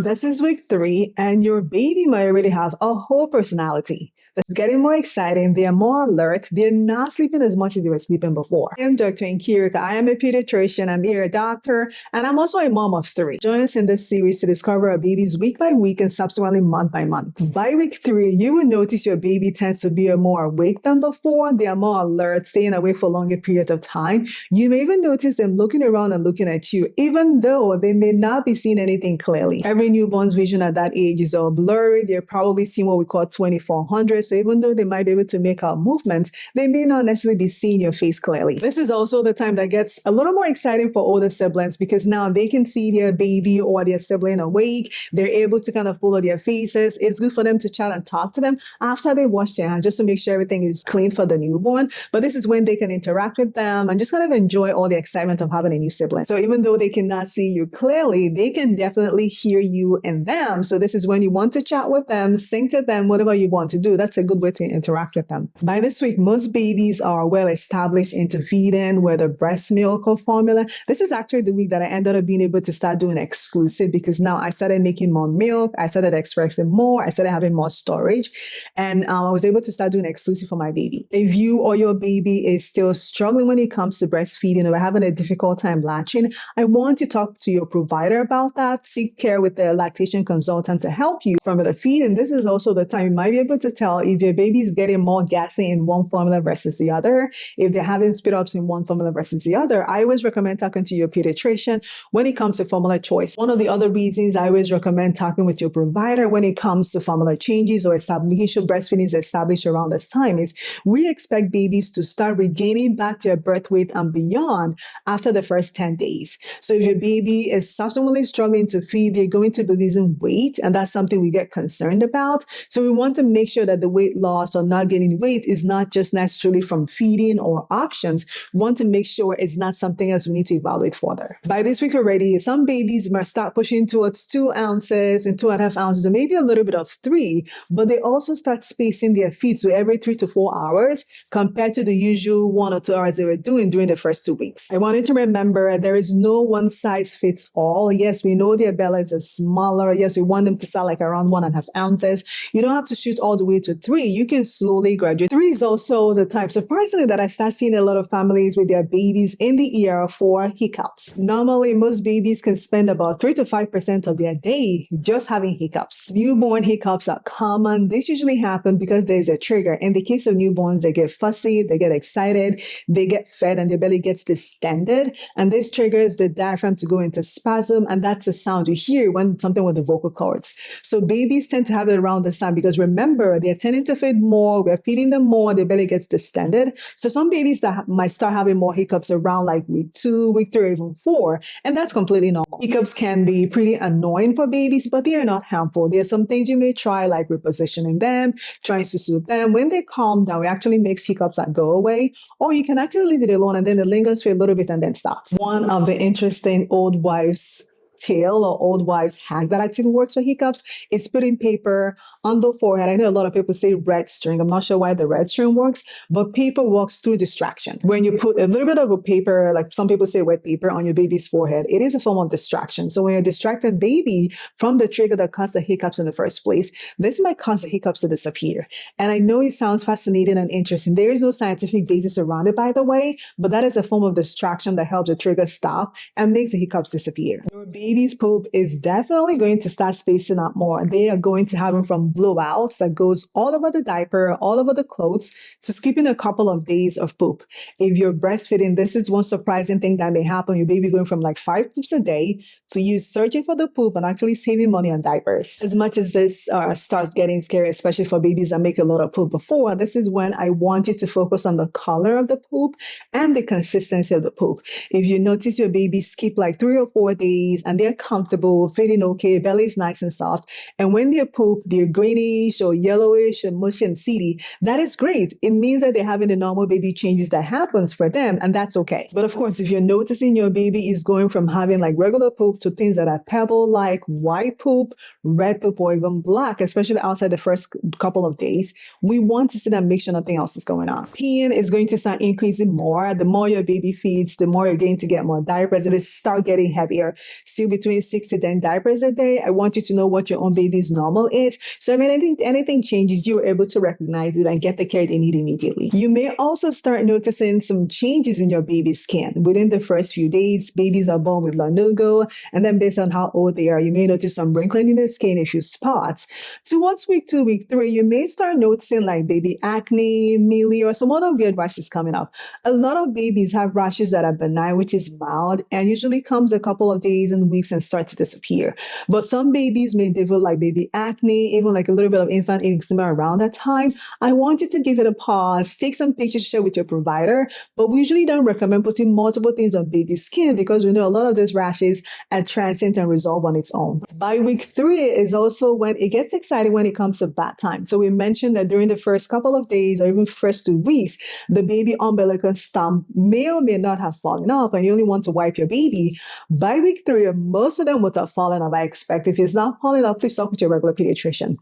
This is week 3, and your baby might already have a whole personality. That's getting more exciting. They are more alert. They're not sleeping as much as they were sleeping before. I am Dr. Nkirika. I am a pediatrician. I'm here a doctor, and I'm also a mom of 3. Join us in this series to discover our babies week by week and subsequently month by month. By week 3, you will notice your baby tends to be more awake than before. They are more alert, staying awake for longer periods of time. You may even notice them looking around and looking at you, even though they may not be seeing anything clearly. Every newborn's vision at that age is all blurry. They're probably seeing what we call 2400. So even though they might be able to make out movements, they may not necessarily be seeing your face clearly. This is also the time that gets a little more exciting for older siblings because now they can see their baby or their sibling awake. They're able to kind of follow their faces. It's good for them to chat and talk to them after they wash their hands just to make sure everything is clean for the newborn. But this is when they can interact with them and just kind of enjoy all the excitement of having a new sibling. So even though they cannot see you clearly, they can definitely hear you and them. So this is when you want to chat with them, sing to them, whatever you want to do. That's a good way to interact with them. By this week, most babies are well established into feeding, whether breast milk or formula. This is actually the week that I ended up being able to start doing exclusive because now I started making more milk. I started expressing more. I started having more storage. And I was able to start doing exclusive for my baby. If you or your baby is still struggling when it comes to breastfeeding or having a difficult time latching, I want to talk to your provider about that. Seek care with the lactation consultant to help you from the feed. And this is also the time you might be able to tell if your baby is getting more gassy in one formula versus the other, if they're having speed ups in one formula versus the other. I always recommend talking to your pediatrician when it comes to formula choice. One of the other reasons I always recommend talking with your provider when it comes to formula changes or making sure breastfeeding is established around this time is we expect babies to start regaining back their birth weight and beyond after the first 10 days. So if your baby is subsequently struggling to feed, they're going to be losing weight, and that's something we get concerned about. So we want to make sure that the weight loss or not gaining weight is not just necessarily from feeding or options. We want to make sure it's not something else we need to evaluate further. By this week already, some babies might start pushing towards 2 ounces and 2.5 ounces, or maybe a little bit of 3, but they also start spacing their feed so every 3 to 4 hours compared to the usual 1 or 2 hours they were doing during the first 2 weeks. I wanted to remember there is no one size fits all. Yes, we know their bellies are smaller. Yes, we want them to start like around 1.5 ounces. You don't have to shoot all the way to 3. You can slowly graduate. 3 is also the time, surprisingly, that I start seeing a lot of families with their babies in the ER for hiccups. Normally, most babies can spend about 3 to 5% of their day just having hiccups. Newborn hiccups are common. This usually happen because there's a trigger. In the case of newborns, they get fussy, they get excited, they get fed, and their belly gets distended. And this triggers the diaphragm to go into spasm, and that's the sound you hear when something with the vocal cords. So babies tend to have it around this time because remember, they're tending to feed more, we're feeding them more, their belly gets distended. So some babies that might start having more hiccups around like week 2, week 3, or even 4, and that's completely normal. Hiccups can be pretty annoying for babies, but they are not harmful. There are some things you may try, like repositioning them, trying to soothe them. When they calm down, it actually makes hiccups that go away, or you can actually leave it alone and then it lingers for a little bit and then stops. One of the interesting old wives' tale or old wives' hack that actually works for hiccups is putting paper on the forehead. I know a lot of people say red string. I'm not sure why the red string works, but paper works through distraction. When you put a little bit of a paper, like some people say wet paper, on your baby's forehead, it is a form of distraction. So when you're distracting baby from the trigger that caused the hiccups in the first place, this might cause the hiccups to disappear. And I know it sounds fascinating and interesting. There is no scientific basis around it, by the way, but that is a form of distraction that helps the trigger stop and makes the hiccups disappear. Your baby's poop is definitely going to start spacing out more. They are going to have them from blowouts that goes all over the diaper, all over the clothes, to skipping a couple of days of poop. If you're breastfeeding, this is one surprising thing that may happen. Your baby going from like 5 poops a day to you searching for the poop and actually saving money on diapers. As much as this starts getting scary, especially for babies that make a lot of poop before, this is when I want you to focus on the color of the poop and the consistency of the poop. If you notice your baby skip like 3 or 4 days and they're comfortable, feeling okay, belly is nice and soft, and when they poop, they're greenish or yellowish and mushy and seedy, that is great. It means that they're having the normal baby changes that happens for them, and that's okay. But of course, if you're noticing your baby is going from having like regular poop to things that are pebble-like, white poop, red poop, or even black, especially outside the first couple of days, we want to see that, make sure nothing else is going on. Peeing is going to start increasing more. The more your baby feeds, the more you're going to get more diapers. It will start getting heavier. Still between 6 to 10 diapers a day. I want you to know what your own baby's normal is. So if anything changes, you're able to recognize it and get the care they need immediately. You may also start noticing some changes in your baby's skin. Within the first few days, babies are born with lanugo, and then based on how old they are, you may notice some wrinkling in the skin, a few spots. Towards week 2, week 3, you may start noticing like baby acne, mealy, or some other weird rashes coming up. A lot of babies have rashes that are benign, which is mild, and usually comes a couple of days and weeks and starts to disappear. But some babies may develop like baby acne, even like a little bit of infant eczema around that time. I want you to give it a pause, take some pictures to share with your provider, but we usually don't recommend putting multiple things on baby skin because we know a lot of these rashes are transient and resolve on its own. By week 3 is also when it gets exciting when it comes to bath time. So we mentioned that during the first couple of days or even first 2 weeks, the baby umbilical stump may or may not have fallen off and you only want to wipe your baby. By week 3, most of them would have fallen off, I expect. If it's not falling off, please talk with your regular pediatrician.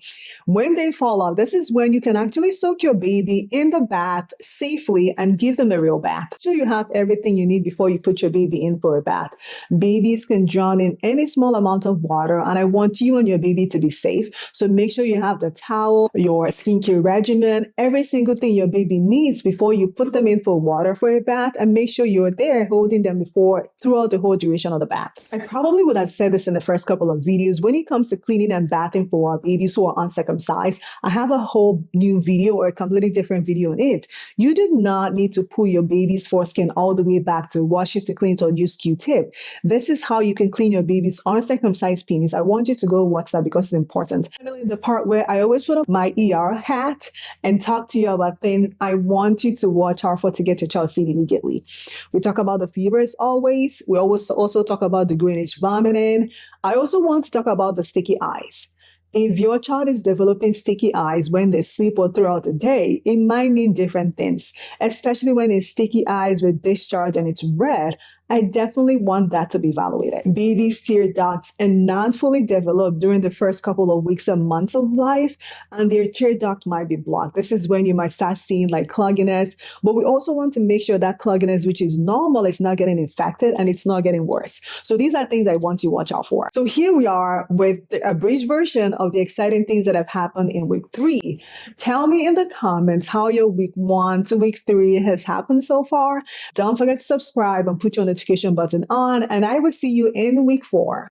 When they fall off, this is when you can actually soak your baby in the bath safely and give them a real bath. So you have everything you need before you put your baby in for a bath. Babies can drown in any small amount of water, and I want you and your baby to be safe. So make sure you have the towel, your skincare regimen, every single thing your baby needs before you put them in for water for a bath, and make sure you're there holding them throughout the whole duration of the bath. I probably would have said this in the first couple of videos. When it comes to cleaning and bathing for our babies who are uncircumcised, I have a whole new video or a completely different video on it. You do not need to pull your baby's foreskin all the way back to wash it, to clean it, or use Q-tip. This is how you can clean your baby's uncircumcised penis. I want you to go watch that because it's important. Finally, the part where I always put on my ER hat and talk to you about things I want you to watch out for to get your child seen immediately. We talk about the fevers always. We always also talk about the greenish vomiting. I also want to talk about the sticky eyes. If your child is developing sticky eyes when they sleep or throughout the day, it might mean different things, especially when it's sticky eyes with discharge and it's red. I definitely want that to be evaluated. Babies' tear ducts are not fully developed during the first couple of weeks or months of life, and their tear duct might be blocked. This is when you might start seeing like clogginess, but we also want to make sure that clogginess, which is normal, is not getting infected and it's not getting worse. So these are things I want you to watch out for. So here we are with a brief version of the exciting things that have happened in week 3. Tell me in the comments how your week 1 to week 3 has happened so far. Don't forget to subscribe and put your notification button on, and I will see you in week 4.